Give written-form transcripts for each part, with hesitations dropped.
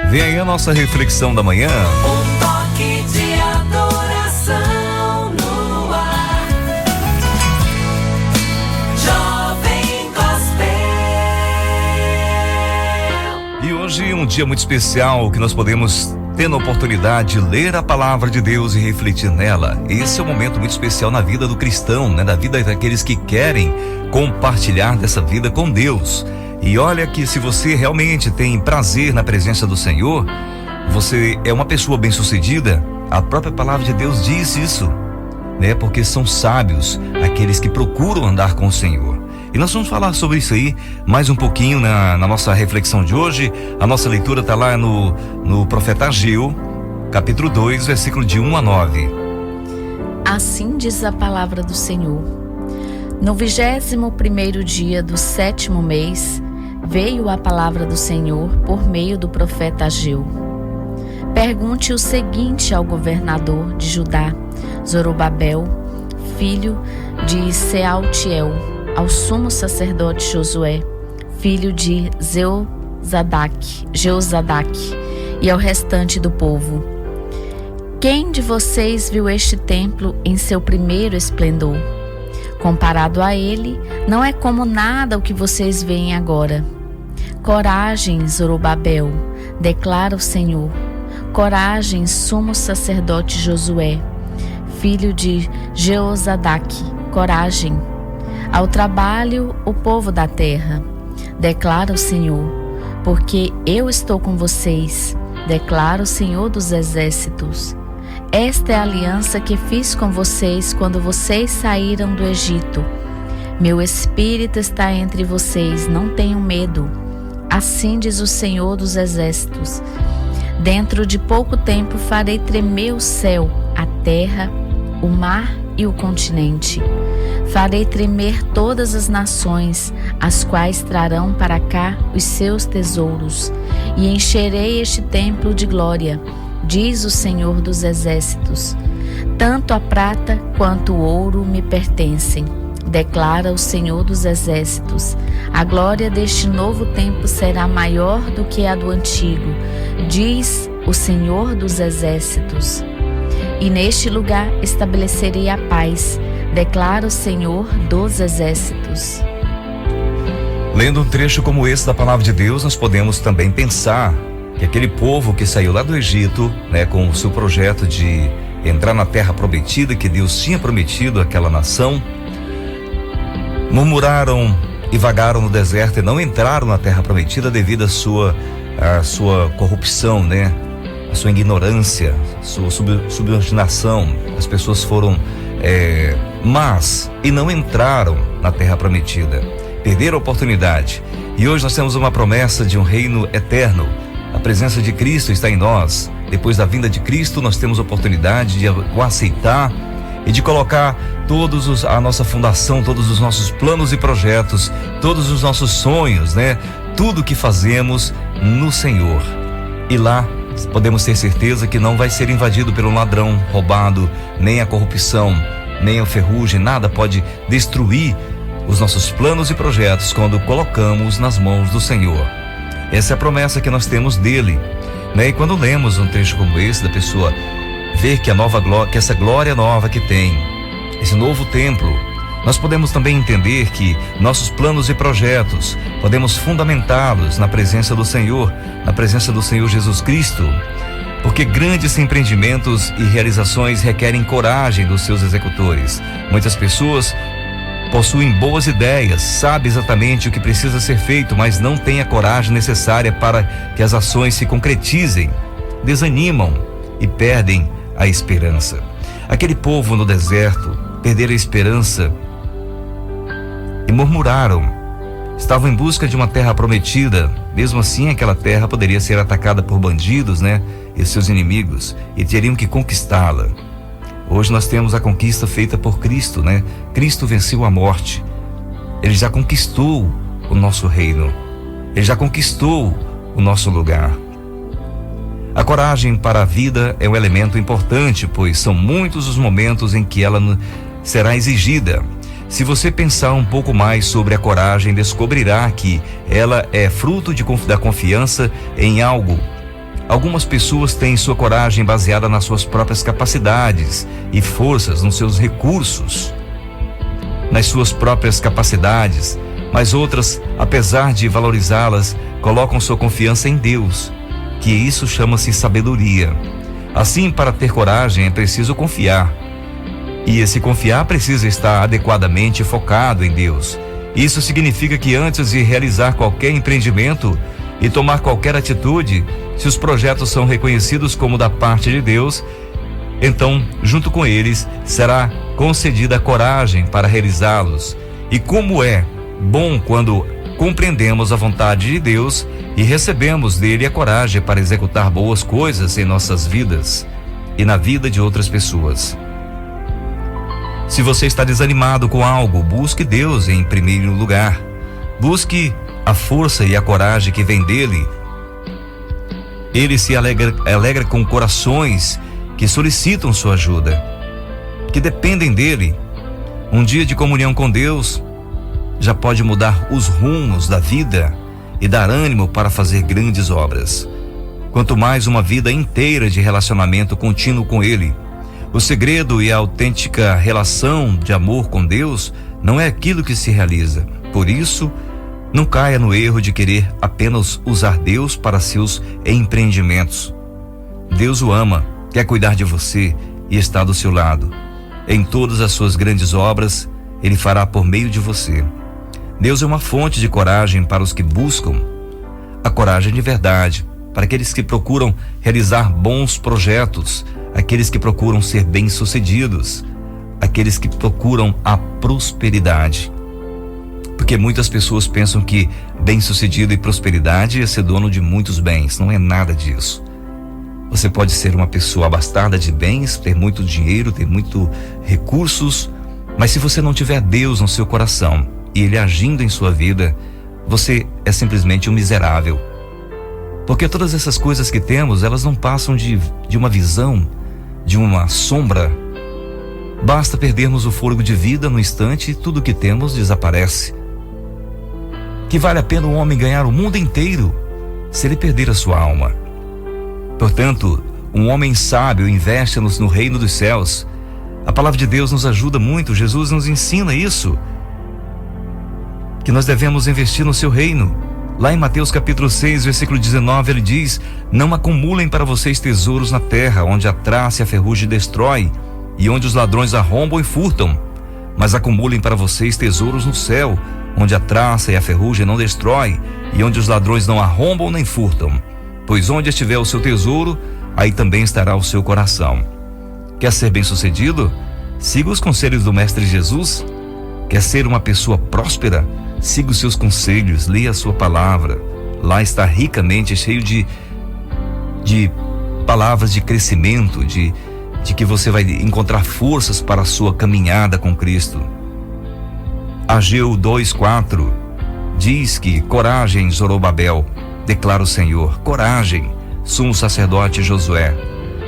Vem aí a nossa reflexão da manhã. Um toque de adoração no ar. Jovem Gospel. E hoje é um dia muito especial que nós podemos ter a oportunidade de ler a palavra de Deus e refletir nela. Esse é um momento muito especial na vida do cristão, né? Da vida daqueles que querem compartilhar dessa vida com Deus. E olha que se você realmente tem prazer na presença do Senhor, você é uma pessoa bem-sucedida. A própria palavra de Deus diz isso, né? Porque são sábios aqueles que procuram andar com o Senhor. E nós vamos falar sobre isso aí mais um pouquinho na nossa reflexão de hoje. A nossa leitura está lá no profeta Ageu, capítulo 2, versículo de 1 a 9. Assim diz a palavra do Senhor. No 21º dia do 7º mês, veio a palavra do Senhor por meio do profeta Ageu. Pergunte o seguinte ao governador de Judá, Zorobabel, filho de Sealtiel, ao sumo sacerdote Josué, filho de Jeozadak, e ao restante do povo. Quem de vocês viu este templo em seu primeiro esplendor? Comparado a ele, não é como nada o que vocês veem agora. Coragem, Zorobabel, declara o Senhor. Coragem, sumo sacerdote Josué, filho de Jeozadak, coragem. Ao trabalho, o povo da terra, declara o Senhor, porque eu estou com vocês, declara o Senhor dos exércitos. Esta é a aliança que fiz com vocês quando vocês saíram do Egito. Meu espírito está entre vocês, não tenham medo. Assim diz o Senhor dos exércitos. Dentro de pouco tempo farei tremer o céu, a terra, o mar e o continente. Farei tremer todas as nações, as quais trarão para cá os seus tesouros, e encherei este templo de glória, diz o Senhor dos exércitos. Tanto a prata quanto o ouro me pertencem, declara o Senhor dos exércitos. A glória deste novo templo será maior do que a do antigo, diz o Senhor dos exércitos. E neste lugar estabelecerei a paz, declara o Senhor dos exércitos. Lendo um trecho como esse da palavra de Deus, nós podemos também pensar que aquele povo que saiu lá do Egito, né, com o seu projeto de entrar na terra prometida que Deus tinha prometido àquela nação, murmuraram e vagaram no deserto e não entraram na terra prometida devido à sua corrupção, né? A sua ignorância, sua subordinação. As pessoas foram más e não entraram na terra prometida, perderam a oportunidade. E hoje nós temos uma promessa de um reino eterno. A presença de Cristo está em nós. Depois da vinda de Cristo, nós temos a oportunidade de o aceitar e de colocar a nossa fundação, todos os nossos planos e projetos, todos os nossos sonhos, né? Tudo que fazemos no Senhor. E lá podemos ter certeza que não vai ser invadido pelo ladrão, roubado, nem a corrupção, nem a ferrugem, nada pode destruir os nossos planos e projetos quando colocamos nas mãos do Senhor. Essa é a promessa que nós temos dele, né? E quando lemos um trecho como esse, da pessoa ver que que essa glória nova que tem, esse novo templo, nós podemos também entender que nossos planos e projetos podemos fundamentá-los na presença do Senhor Jesus Cristo, porque grandes empreendimentos e realizações requerem coragem dos seus executores. Muitas pessoas possuem boas ideias, sabem exatamente o que precisa ser feito, mas não têm a coragem necessária para que as ações se concretizem, desanimam e perdem a esperança. Aquele povo no deserto perderam a esperança e murmuraram. Estavam em busca de uma terra prometida. Mesmo assim, aquela terra poderia ser atacada por bandidos, né? E seus inimigos, e teriam que conquistá-la. Hoje nós temos a conquista feita por Cristo, né? Cristo venceu a morte. Ele já conquistou o nosso reino. Ele já conquistou o nosso lugar. A coragem para a vida é um elemento importante, pois são muitos os momentos em que ela será exigida. Se você pensar um pouco mais sobre a coragem, descobrirá que ela é fruto da confiança em algo Algumas pessoas têm sua coragem baseada nas suas próprias capacidades e forças, nos seus recursos, nas suas próprias capacidades, mas outras, apesar de valorizá-las, colocam sua confiança em Deus, que isso chama-se sabedoria. Assim, para ter coragem é preciso confiar. E esse confiar precisa estar adequadamente focado em Deus. Isso significa que antes de realizar qualquer empreendimento e tomar qualquer atitude, se os projetos são reconhecidos como da parte de Deus, então, junto com eles, será concedida a coragem para realizá-los. E como é bom quando compreendemos a vontade de Deus e recebemos dele a coragem para executar boas coisas em nossas vidas e na vida de outras pessoas. Se você está desanimado com algo, busque Deus em primeiro lugar. Busque a força e a coragem que vem dele. Ele se alegra com corações que solicitam sua ajuda, que dependem dele. Um dia de comunhão com Deus já pode mudar os rumos da vida e dar ânimo para fazer grandes obras. Quanto mais uma vida inteira de relacionamento contínuo com Ele. O segredo e a autêntica relação de amor com Deus não é aquilo que se realiza. Por isso, não caia no erro de querer apenas usar Deus para seus empreendimentos. Deus o ama, quer cuidar de você e está do seu lado. Em todas as suas grandes obras, Ele fará por meio de você. Deus é uma fonte de coragem para os que buscam a coragem de verdade, para aqueles que procuram realizar bons projetos, aqueles que procuram ser bem-sucedidos, aqueles que procuram a prosperidade. Porque muitas pessoas pensam que bem-sucedido e prosperidade é ser dono de muitos bens. Não é nada disso. Você pode ser uma pessoa abastada de bens, ter muito dinheiro, ter muito recursos, mas se você não tiver Deus no seu coração e Ele agindo em sua vida, você é simplesmente um miserável. Porque todas essas coisas que temos, elas não passam de uma visão, de uma sombra. Basta perdermos o fôlego de vida no instante e tudo que temos desaparece. Que vale a pena um homem ganhar o mundo inteiro se ele perder a sua alma? Portanto, um homem sábio investe-nos no reino dos céus. A palavra de Deus nos ajuda muito, Jesus nos ensina isso, que nós devemos investir no seu reino. Lá em Mateus capítulo 6, versículo 19, ele diz: não acumulem para vocês tesouros na terra, onde a traça e a ferrugem destrói, e onde os ladrões arrombam e furtam, mas acumulem para vocês tesouros no céu, onde a traça e a ferrugem não destrói, e onde os ladrões não arrombam nem furtam. Pois onde estiver o seu tesouro, aí também estará o seu coração. Quer ser bem-sucedido? Siga os conselhos do Mestre Jesus. Quer ser uma pessoa próspera? Siga os seus conselhos, leia a sua palavra. Lá está ricamente cheio de palavras de crescimento, de que você vai encontrar forças para a sua caminhada com Cristo. Ageu 2:4 diz que coragem, Zorobabel, declara o Senhor, coragem, sumo sacerdote Josué,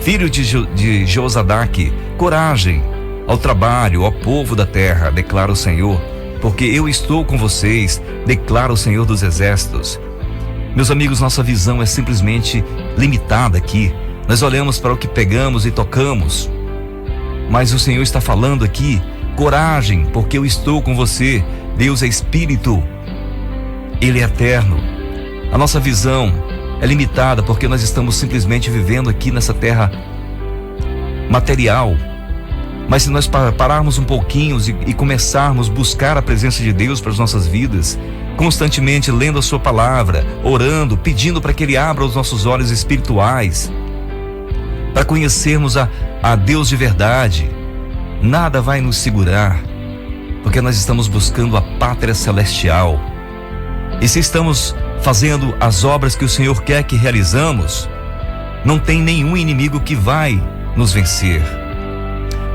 filho de Josadaque, coragem, ao trabalho, ao povo da terra, declara o Senhor, porque eu estou com vocês, declara o Senhor dos exércitos. Meus amigos, nossa visão é simplesmente limitada aqui. Nós olhamos para o que pegamos e tocamos, mas o Senhor está falando aqui, coragem, porque eu estou com você. Deus é Espírito, Ele é eterno. A nossa visão é limitada porque nós estamos simplesmente vivendo aqui nessa terra material. Mas se nós pararmos um pouquinho e começarmos a buscar a presença de Deus para as nossas vidas, constantemente lendo a sua palavra, orando, pedindo para que Ele abra os nossos olhos espirituais, para conhecermos a Deus de verdade, nada vai nos segurar, porque nós estamos buscando a pátria celestial. E se estamos fazendo as obras que o Senhor quer que realizamos, não tem nenhum inimigo que vai nos vencer.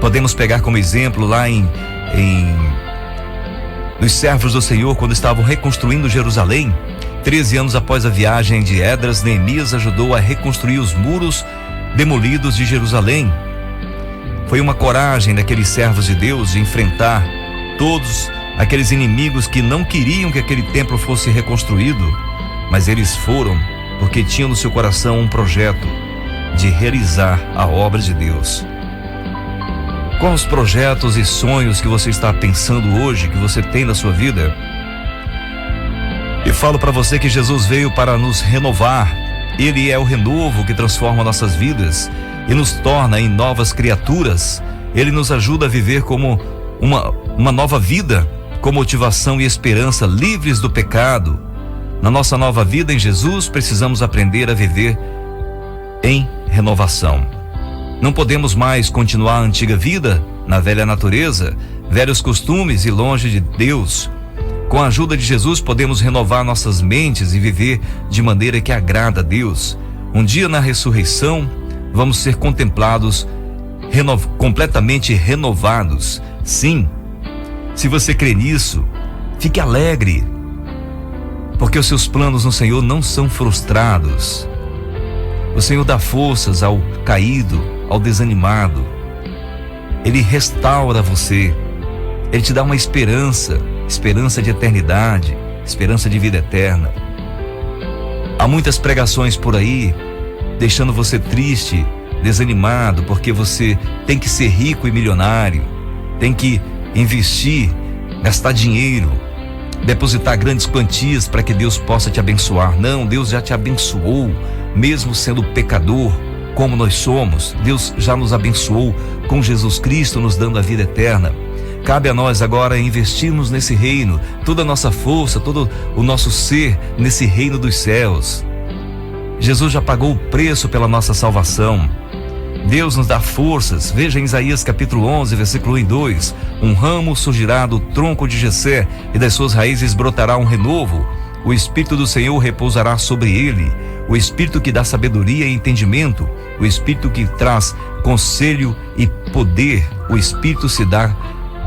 Podemos pegar como exemplo lá nos servos do Senhor, quando estavam reconstruindo Jerusalém. 13 anos após a viagem de Esdras, Neemias ajudou a reconstruir os muros demolidos de Jerusalém. Foi uma coragem daqueles servos de Deus de enfrentar todos aqueles inimigos que não queriam que aquele templo fosse reconstruído, mas eles foram porque tinha no seu coração um projeto de realizar a obra de Deus. Quais os projetos e sonhos que você está pensando hoje, que você tem na sua vida? E falo para você que Jesus veio para nos renovar. Ele é o renovo que transforma nossas vidas e nos torna em novas criaturas. Ele nos ajuda a viver como uma nova vida, com motivação e esperança, livres do pecado. Na nossa nova vida em Jesus, precisamos aprender a viver em renovação. Não podemos mais continuar a antiga vida, na velha natureza, velhos costumes e longe de Deus. Com a ajuda de Jesus, podemos renovar nossas mentes e viver de maneira que agrada a Deus. Um dia na ressurreição, vamos ser contemplados completamente renovados. Sim, se você crê nisso, fique alegre, porque os seus planos no Senhor não são frustrados. O Senhor dá forças ao caído, ao desanimado. Ele restaura você. Ele te dá uma esperança de eternidade, esperança de vida eterna. Há muitas pregações por aí, deixando você triste, desanimado, porque você tem que ser rico e milionário, tem que investir, gastar dinheiro, depositar grandes quantias para que Deus possa te abençoar. Não, Deus já te abençoou, mesmo sendo pecador, como nós somos. Deus já nos abençoou com Jesus Cristo, nos dando a vida eterna. Cabe a nós agora investirmos nesse reino, toda a nossa força, todo o nosso ser nesse reino dos céus. Jesus já pagou o preço pela nossa salvação. Deus nos dá forças. Veja em Isaías capítulo 11, versículo 1 e 2. Um ramo surgirá do tronco de Jessé, e das suas raízes brotará um renovo. O Espírito do Senhor repousará sobre ele, o Espírito que dá sabedoria e entendimento, o Espírito que traz conselho e poder, o Espírito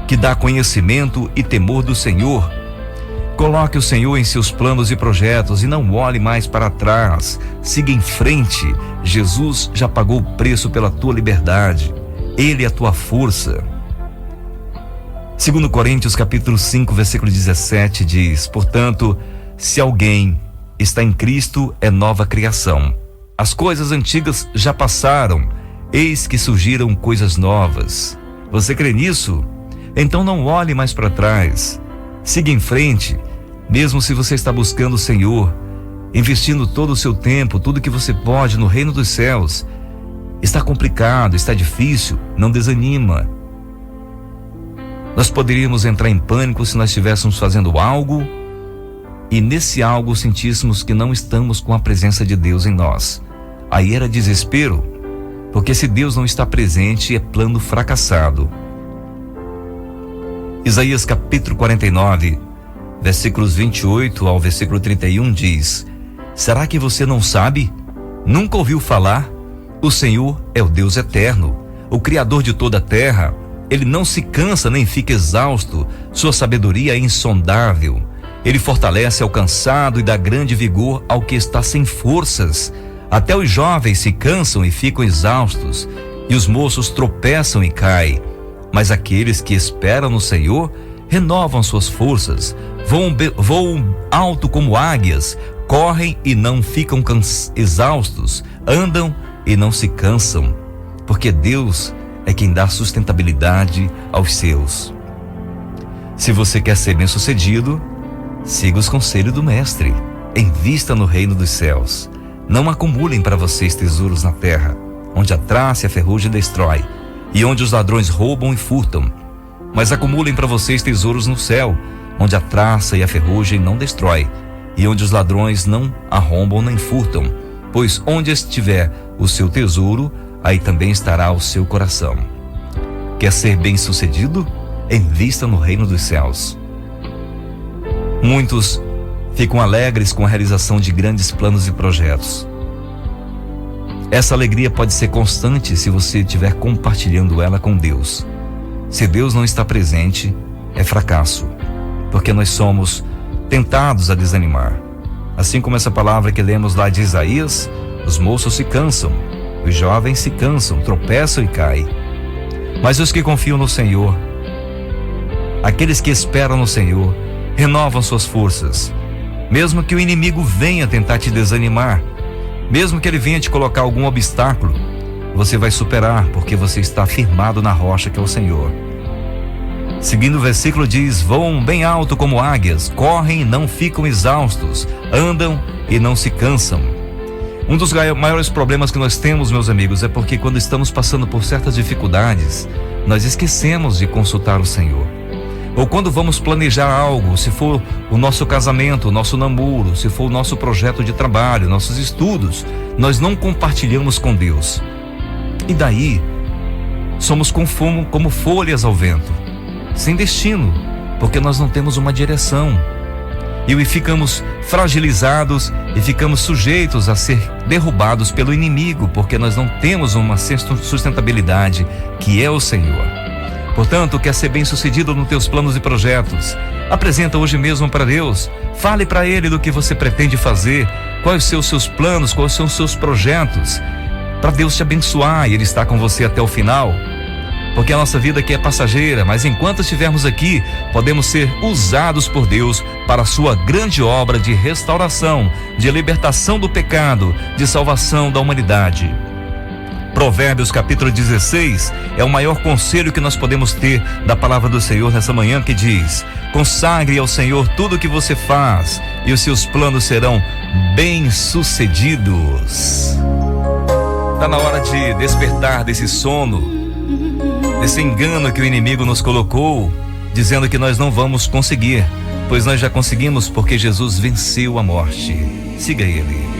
que dá conhecimento e temor do Senhor. Coloque o Senhor em seus planos e projetos e não olhe mais para trás. Siga em frente. Jesus já pagou o preço pela tua liberdade. Ele é a tua força. 2 Coríntios capítulo 5, versículo 17 diz: portanto, se alguém está em Cristo, é nova criação. As coisas antigas já passaram, eis que surgiram coisas novas. Você crê nisso? Então não olhe mais para trás. Siga em frente, mesmo se você está buscando o Senhor, investindo todo o seu tempo, tudo que você pode no reino dos céus. Está complicado, está difícil, não desanima. Nós poderíamos entrar em pânico se nós estivéssemos fazendo algo e nesse algo sentíssemos que não estamos com a presença de Deus em nós. Aí era desespero, porque se Deus não está presente, é plano fracassado. Isaías capítulo 49, versículos 28 ao versículo 31 diz: será que você não sabe? Nunca ouviu falar? O Senhor é o Deus eterno, o Criador de toda a terra. Ele não se cansa nem fica exausto, sua sabedoria é insondável. Ele fortalece ao cansado e dá grande vigor ao que está sem forças. Até os jovens se cansam e ficam exaustos, e os moços tropeçam e caem. Mas aqueles que esperam no Senhor renovam suas forças, voam alto como águias, correm e não ficam exaustos, andam e não se cansam, porque Deus é quem dá sustentabilidade aos seus. Se você quer ser bem-sucedido, siga os conselhos do Mestre, invista no reino dos céus. Não acumulem para vocês tesouros na terra, onde a traça e a ferrugem destrói, e onde os ladrões roubam e furtam. Mas acumulem para vocês tesouros no céu, onde a traça e a ferrugem não destrói, e onde os ladrões não arrombam nem furtam. Pois onde estiver o seu tesouro, aí também estará o seu coração. Quer ser bem-sucedido? Invista no reino dos céus. Muitos ficam alegres com a realização de grandes planos e projetos. Essa alegria pode ser constante se você estiver compartilhando ela com Deus. Se Deus não está presente, é fracasso, porque nós somos tentados a desanimar. Assim como essa palavra que lemos lá de Isaías, os moços se cansam, os jovens se cansam, tropeçam e caem. Mas os que confiam no Senhor, aqueles que esperam no Senhor, renovam suas forças. Mesmo que o inimigo venha tentar te desanimar, Mesmo que ele venha te colocar algum obstáculo, você vai superar, porque você está firmado na rocha que é o Senhor. Seguindo o versículo diz: voam bem alto como águias, correm e não ficam exaustos, andam e não se cansam. Um dos maiores problemas que nós temos, meus amigos, é porque quando estamos passando por certas dificuldades, nós esquecemos de consultar o Senhor. Ou quando vamos planejar algo, se for o nosso casamento, o nosso namoro, se for o nosso projeto de trabalho, nossos estudos, nós não compartilhamos com Deus. E daí, somos como folhas ao vento, sem destino, porque nós não temos uma direção. E ficamos fragilizados e ficamos sujeitos a ser derrubados pelo inimigo, porque nós não temos uma sustentabilidade que é o Senhor. Portanto, quer ser bem-sucedido nos teus planos e projetos? Apresenta hoje mesmo para Deus. Fale para Ele do que você pretende fazer, quais são os seus planos, quais são os seus projetos, para Deus te abençoar e Ele está com você até o final. Porque a nossa vida aqui é passageira, mas enquanto estivermos aqui, podemos ser usados por Deus para a sua grande obra de restauração, de libertação do pecado, de salvação da humanidade. Provérbios capítulo 16 é o maior conselho que nós podemos ter da palavra do Senhor nessa manhã, que diz: consagre ao Senhor tudo o que você faz e os seus planos serão bem-sucedidos. Está na hora de despertar desse sono, desse engano que o inimigo nos colocou, dizendo que nós não vamos conseguir, pois nós já conseguimos, porque Jesus venceu a morte. Siga Ele.